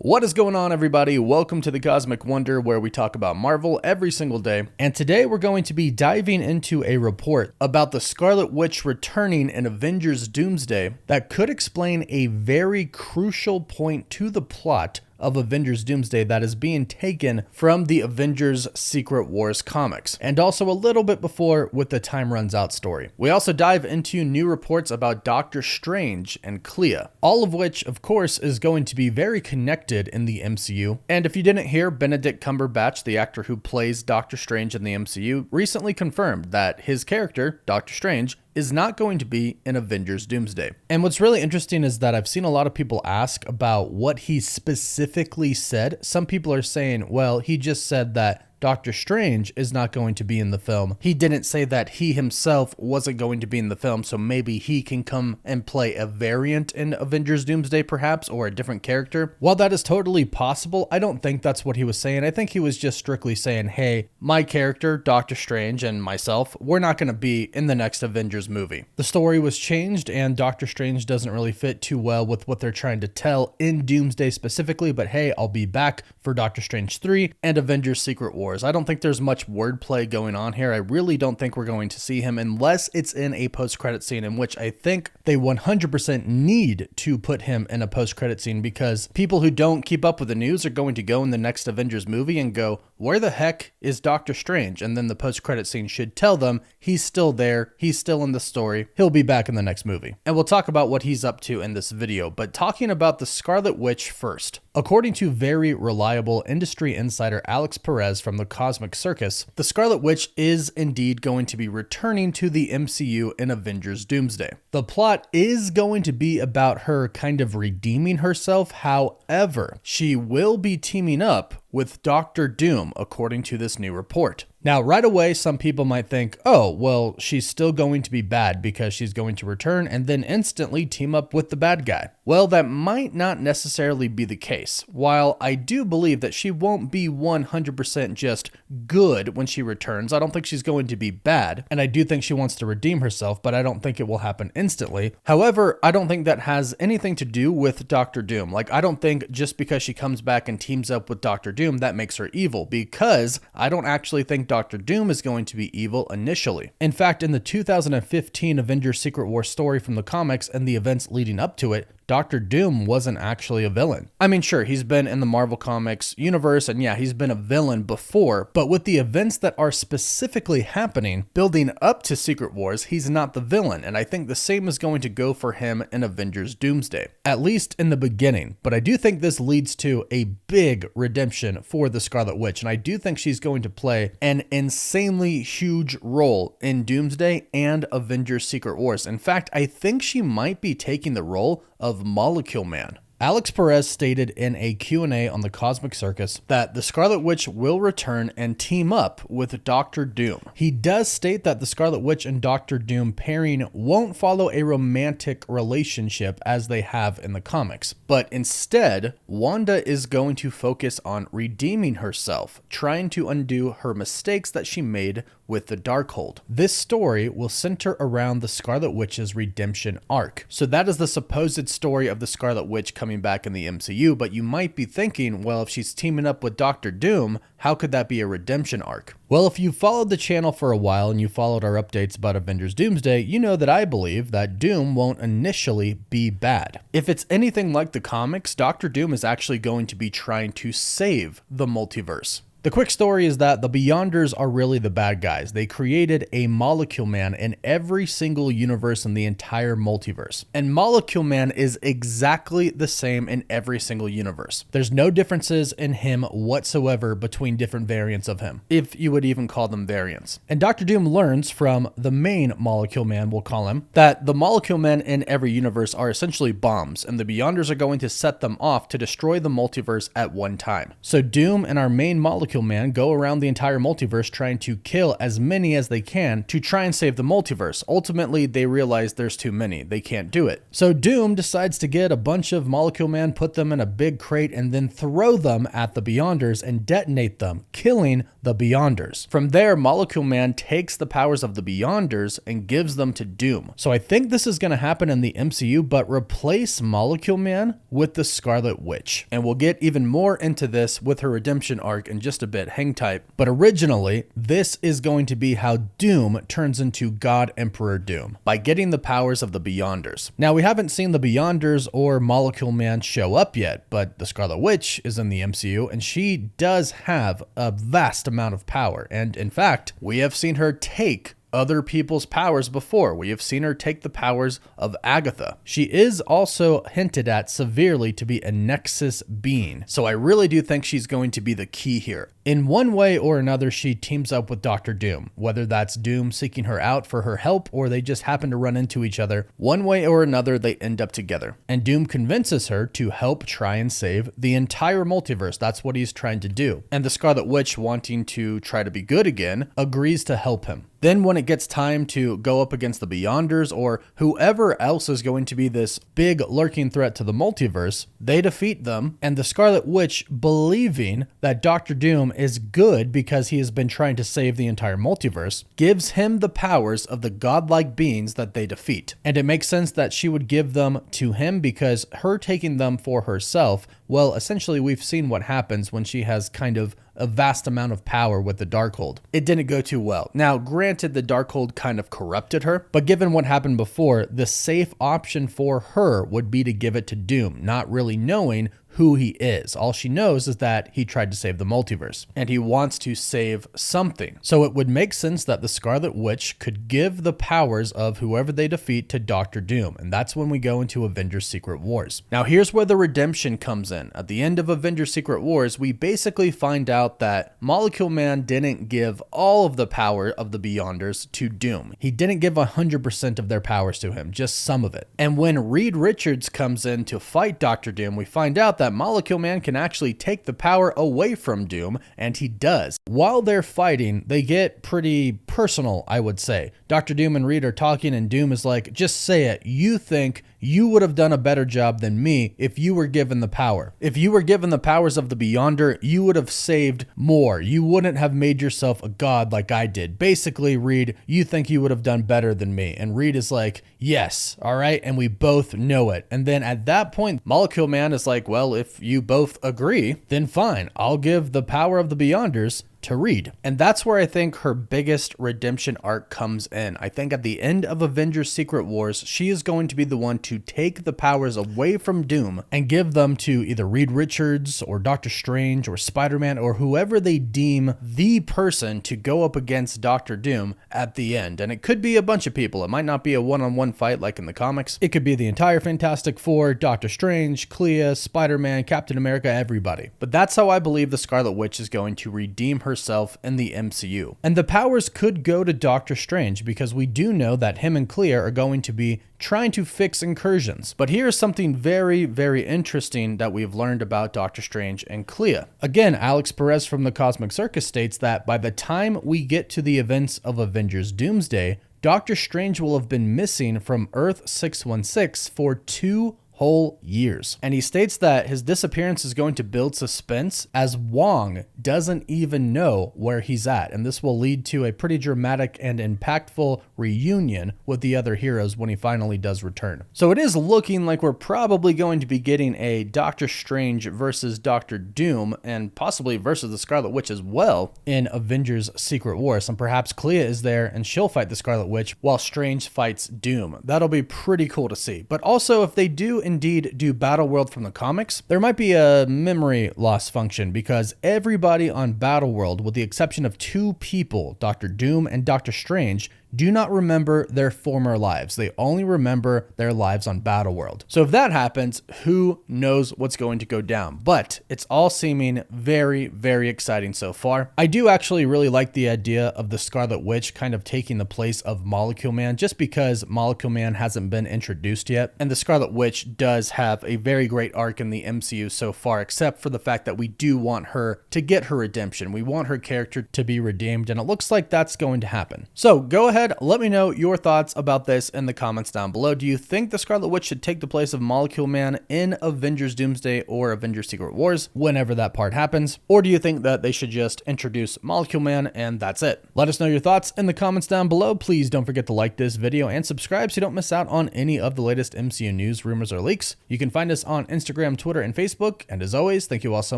What is going on, everybody? Welcome to the Cosmic Wonder, where we talk about Marvel every single day. And today we're going to be diving into a report about the Scarlet Witch returning in Avengers Doomsday that could explain a very crucial point to the plot of Avengers Doomsday that is being taken from the Avengers Secret Wars comics, and also a little bit before with the Time Runs Out story. We also dive into new reports about Doctor Strange and Clea, all of which, of course, is going to be very connected in the MCU. And if you didn't hear, Benedict Cumberbatch, the actor who plays Doctor Strange in the MCU, recently confirmed that his character, Doctor Strange, is not going to be in Avengers Doomsday. And what's really interesting is that I've seen a lot of people ask about what he specifically said. Some people are saying, well, he just said that Doctor Strange is not going to be in the film. He didn't say that he himself wasn't going to be in the film, so maybe he can come and play a variant in Avengers Doomsday perhaps, or a different character. While that is totally possible, I don't think that's what he was saying. I think he was just strictly saying, hey, my character, Doctor Strange, and myself, we're not going to be in the next Avengers movie. The story was changed, and Doctor Strange doesn't really fit too well with what they're trying to tell in Doomsday specifically, but hey, I'll be back for Doctor Strange 3 and Avengers Secret Wars. I don't think there's much wordplay going on here. I really don't think we're going to see him unless it's in a post-credit scene, in which I think they 100% need to put him in a post-credit scene, because people who don't keep up with the news are going to go in the next Avengers movie and go, where the heck is Doctor Strange? And then the post-credit scene should tell them he's still there, he's still in the story, he'll be back in the next movie. And we'll talk about what he's up to in this video, but talking about the Scarlet Witch first. According to very reliable industry insider Alex Perez from the Cosmic Circus, the Scarlet Witch is indeed going to be returning to the MCU in Avengers Doomsday. The plot is going to be about her kind of redeeming herself. However, she will be teaming up with Dr. Doom, according to this new report. Now, right away, some people might think, oh, well, she's still going to be bad because she's going to return and then instantly team up with the bad guy. Well, that might not necessarily be the case. While I do believe that she won't be 100% just good when she returns, I don't think she's going to be bad, and I do think she wants to redeem herself, but I don't think it will happen instantly. However, I don't think that has anything to do with Dr. Doom. Like, I don't think just because she comes back and teams up with Dr. Doom, that makes her evil, because I don't actually think Dr. Doom is going to be evil initially. In fact, in the 2015 Avengers Secret War story from the comics and the events leading up to it, Dr. Doom wasn't actually a villain. I mean, sure, he's been in the Marvel Comics universe, and yeah, he's been a villain before, but with the events that are specifically happening, building up to Secret Wars, he's not the villain, and I think the same is going to go for him in Avengers Doomsday, at least in the beginning. But I do think this leads to a big redemption for the Scarlet Witch, and I do think she's going to play an insanely huge role in Doomsday and Avengers Secret Wars. In fact, I think she might be taking the role of Molecule Man. Alex Perez stated in a Q&A on the Cosmic Circus that the Scarlet Witch will return and team up with Dr. Doom. He does state that the Scarlet Witch and Dr. Doom pairing won't follow a romantic relationship as they have in the comics, but instead, Wanda is going to focus on redeeming herself, trying to undo her mistakes that she made with the Darkhold. This story will center around the Scarlet Witch's redemption arc. So that is the supposed story of the Scarlet Witch coming back in the MCU, but you might be thinking, well, if she's teaming up with Dr. Doom, how could that be a redemption arc? Well, if you followed the channel for a while and you followed our updates about Avengers Doomsday, you know that I believe that Doom won't initially be bad. If it's anything like the comics, Dr. Doom is actually going to be trying to save the multiverse. The quick story is that the Beyonders are really the bad guys. They created a Molecule Man in every single universe in the entire multiverse. And Molecule Man is exactly the same in every single universe. There's no differences in him whatsoever between different variants of him, if you would even call them variants. And Dr. Doom learns from the main Molecule Man, we'll call him, that the Molecule Men in every universe are essentially bombs, and the Beyonders are going to set them off to destroy the multiverse at one time. So Doom and our main Molecule Molecule Man go around the entire multiverse trying to kill as many as they can to try and save the multiverse. Ultimately, they realize there's too many. They can't do it. So Doom decides to get a bunch of Molecule Man, put them in a big crate, and then throw them at the Beyonders and detonate them, killing the Beyonders. From there, Molecule Man takes the powers of the Beyonders and gives them to Doom. So I think this is going to happen in the MCU, but replace Molecule Man with the Scarlet Witch. And we'll get even more into this with her redemption arc in just a bit. Hang tight. But originally, this is going to be how Doom turns into God Emperor Doom, by getting the powers of the Beyonders. Now, we haven't seen the Beyonders or Molecule Man show up yet, but the Scarlet Witch is in the MCU, and she does have a vast amount of power. And in fact, we have seen her take other people's powers before. We have seen her take the powers of Agatha. She is also hinted at severely to be a Nexus being. So I really do think she's going to be the key here. In one way or another, she teams up with Doctor Doom, whether that's Doom seeking her out for her help or they just happen to run into each other. One way or another, they end up together. And Doom convinces her to help try and save the entire multiverse. That's what he's trying to do. And the Scarlet Witch, wanting to try to be good again, agrees to help him. Then when it gets time to go up against the Beyonders or whoever else is going to be this big lurking threat to the multiverse, they defeat them, and the Scarlet Witch, believing that Doctor Doom is good because he has been trying to save the entire multiverse, gives him the powers of the godlike beings that they defeat. And it makes sense that she would give them to him because her taking them for herself, well, essentially we've seen what happens when she has kind of a vast amount of power with the Darkhold. It didn't go too well. Now, granted, the Darkhold kind of corrupted her, but given what happened before, the safe option for her would be to give it to Doom, not really knowing who he is. All she knows is that he tried to save the multiverse, and he wants to save something. So it would make sense that the Scarlet Witch could give the powers of whoever they defeat to Doctor Doom, and that's when we go into Avengers Secret Wars. Now here's where the redemption comes in. At the end of Avengers Secret Wars, we basically find out that Molecule Man didn't give all of the power of the Beyonders to Doom. He didn't give 100% of their powers to him, just some of it. And when Reed Richards comes in to fight Doctor Doom, we find out that Molecule Man can actually take the power away from Doom, and he does. While they're fighting, they get pretty personal, I would say. Dr. Doom and Reed are talking, and Doom is like, just say it. You think you would have done a better job than me if you were given the power. If you were given the powers of the Beyonder, you would have saved more. You wouldn't have made yourself a god like I did. Basically, Reed, you think you would have done better than me. And Reed is like, yes, all right, and we both know it. And then at that point, Molecule Man is like, well, if you both agree, then fine, I'll give the power of the Beyonders to Reed. And that's where I think her biggest redemption arc comes in. I think at the end of Avengers Secret Wars, she is going to be the one to take the powers away from Doom and give them to either Reed Richards or Doctor Strange or Spider-Man or whoever they deem the person to go up against Doctor Doom at the end. And it could be a bunch of people. It might not be a one-on-one fight like in the comics. It could be the entire Fantastic Four, Doctor Strange, Clea, Spider-Man, Captain America, everybody. But that's how I believe the Scarlet Witch is going to redeem herself in the MCU. And the powers could go to Doctor Strange because we do know that him and Clea are going to be trying to fix incursions. But here's something very, very interesting that we've learned about Doctor Strange and Clea. Again, Alex Perez from the Cosmic Circus states that by the time we get to the events of Avengers Doomsday, Doctor Strange will have been missing from Earth 616 for 2 whole years. And he states that his disappearance is going to build suspense as Wong doesn't even know where he's at. And this will lead to a pretty dramatic and impactful reunion with the other heroes when he finally does return. So it is looking like we're probably going to be getting a Doctor Strange versus Doctor Doom and possibly versus the Scarlet Witch as well in Avengers Secret Wars. And perhaps Clea is there and she'll fight the Scarlet Witch while Strange fights Doom. That'll be pretty cool to see. But also if they do indeed do Battleworld from the comics, there might be a memory loss function because everybody on Battleworld, with the exception of 2 people, Doctor Doom and Doctor Strange, do not remember their former lives. They only remember their lives on Battleworld. So if that happens, who knows what's going to go down? But it's all seeming very, very exciting so far. I do actually really like the idea of the Scarlet Witch kind of taking the place of Molecule Man, just because Molecule Man hasn't been introduced yet. And the Scarlet Witch does have a very great arc in the MCU so far, except for the fact that we do want her to get her redemption. We want her character to be redeemed, and it looks like that's going to happen. So go ahead, let me know your thoughts about this in the comments down below. Do you think the Scarlet Witch should take the place of Molecule Man in Avengers Doomsday or Avengers Secret Wars whenever that part happens? Or do you think that they should just introduce Molecule Man and that's it? Let us know your thoughts in the comments down below. Please don't forget to like this video and subscribe so you don't miss out on any of the latest MCU news, rumors, or leaks. You can find us on Instagram, Twitter, and Facebook. And as always, thank you all so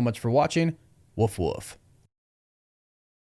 much for watching. Woof woof.